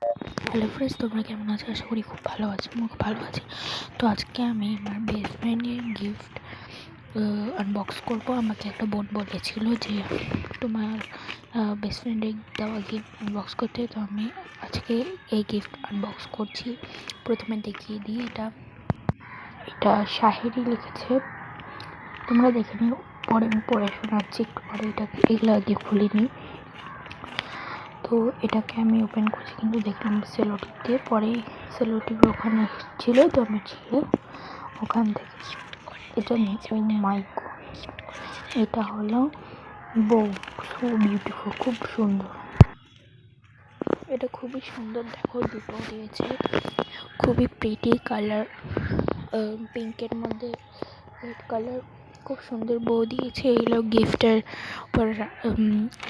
Hello friends, তোমরা কেমন আছো? আশা করি খুব ভালো আছো। আমি খুব ভালো আছি। তো আজকে আমি আমার বেস্ট ফ্রেন্ডের গিফট আনবক্স করবো। আমাকে একটা বোন বলেছিল যে তোমার বেস্ট ফ্রেন্ডের দেওয়া গিফট আনবক্স করতে, তো আমি আজকে এই গিফট আনবক্স করছি। প্রথমে দেখিয়ে দিই, এটা শাহেরি লিখেছে, তোমরা দেখে নিও। পরে আমি পড়ে শোনাচ্ছি একটু পরে। এগুলো আগে খুলিনি। তো এটাকে আমি ওপেন করছি, কিন্তু দেখলাম সেলোটিপ দিয়ে। পরে সেলোটিপ ওখানে ছিল, তো আমি ছিল ওখান থেকে এটা নিয়ে। ও মাই গড, এটা হলো বউ। সো বিউটিফুল, খুব সুন্দর। এটা খুবই সুন্দর, দেখো দুটো দিয়েছে, খুবই প্রিটি কালার, পিঙ্কের মধ্যে রেড কালার, খুব সুন্দর বউ দিয়েছে। এগুলো গিফটের উপর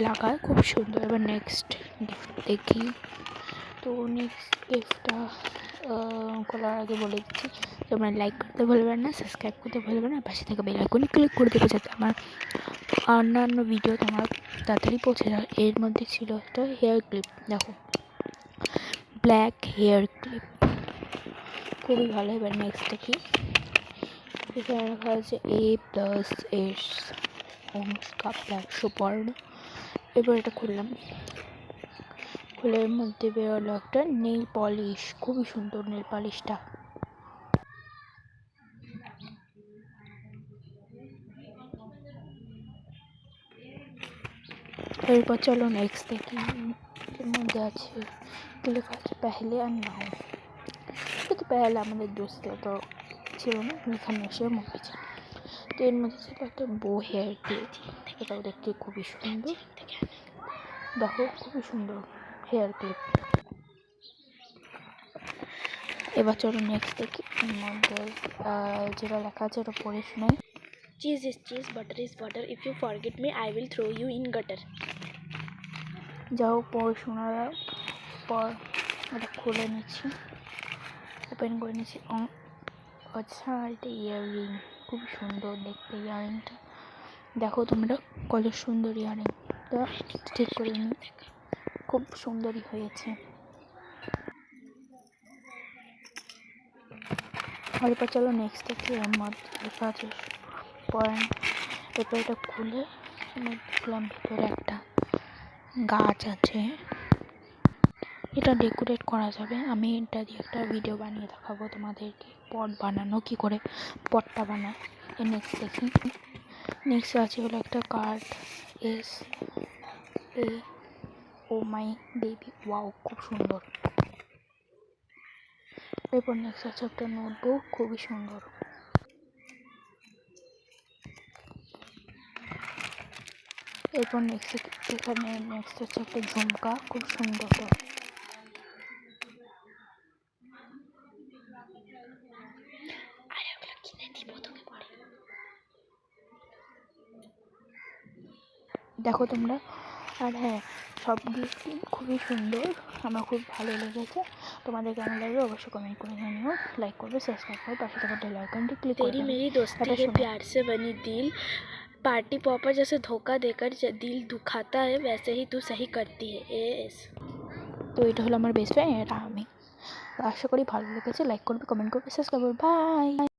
লাগা, খুব সুন্দর। এবার নেক্সট গিফট দেখি। তো নেক্সট গিফটটা খোলার আগে বলে দিচ্ছি, তোমরা লাইক করতে ভুলবেন না, সাবস্ক্রাইব করতে ভুলবেন না, পাশে থেকে বেল আইকনে ক্লিক করে দেবে যাতে আমার অন্যান্য ভিডিও তোমার তাড়াতাড়ি পৌঁছে যায়। এর মধ্যে ছিল একটা হেয়ার ক্লিপ, দেখো ব্ল্যাক হেয়ার ক্লিপ, খুবই ভালো। এবার নেক্সট দেখি, এখানে লেখা আছে A+S অনুষ্কা ব্ল্যাক সুপার্ড। এবার এটা খুললাম, খুলের মধ্যে বেরোলো একটা নেল পলিশ, খুবই সুন্দর নেল পলিশটা। এরপর চলো নেক্সট দেখি, এর মধ্যে আছে লেখা আছে পেহলে আর নাও। কিন্তু পেহলে আমাদের দোস্ত তো ছিল না, এখানে এসে মুখেছে। তো এর মধ্যে ছিল একটা বো হেয়ার ক্লিপ, এটাও দেখতে খুবই সুন্দর। দেখো খুবই সুন্দর হেয়ার ক্লিপ। এবার চলো নেক্সট দেখি, এর মধ্যে যেটা লেখা আছে ওটা পড়ে শোনাই। Cheese is cheese, butter is butter. If you forget me, I will throw you in gutter. যাও পড়ে শোনার পর এটা খুলে নিচ্ছি, ওপেন করে নিচ্ছি। আচ্ছা, এটা ইয়াররিং, খুব সুন্দর দেখতে ইয়াররিংটা। দেখো তোমরা কত সুন্দর ইয়াররিংটা, ঠিক করে নিই, খুব সুন্দরই হয়েছে। এরপর চলো নেক্সট দেখি, আমার লেখা আছে পয়েন্ট। এরপর এটা খুলে আমি দেখলাম ভিতরে একটা গাছ আছে, এটা ডেকোরেট করা যাবে। আমি এটা দিয়ে একটা ভিডিও বানিয়ে দেখাবো তোমাদেরকে, পট বানানো, কি করে পটটা বানায়। নেক্সট দেখি, নেক্সট আছে হলো একটা card, SA oh my baby, wow খুব সুন্দর। এরপর নেক্সট আছে একটা নোটবুক, খুবই সুন্দর। এরপর নেক্সট এখানে নেক্সট হচ্ছে একটা ঝুমকা, খুব সুন্দর। দেখো তোমরা, আর হ্যাঁ, সব গিফটই খুবই সুন্দর, আমার খুব ভালো লেগেছে। তোমাদের কেমন লাগবে অবশ্যই কমেন্ট করে জানিও, লাইক করবে, সাবস্ক্রাইব করবে, পাশে থাকা বেল আইকনটি ক্লিক করে तेरी দেবে। मेरी दोस्ती है प्यार से बनी दिल, पार्टी पॉपर जैसे धोखा देकर दिल दुखाता है वैसे ही तू सही करती है AS। তো এটা হলো আমার বেস্ট ফ্রেন্ড, এটা আমি। তো আশা করি ভালো লেগেছে, লাইক করবে, কমেন্ট করবে, সাবস্ক্রাইব করবে। বাই।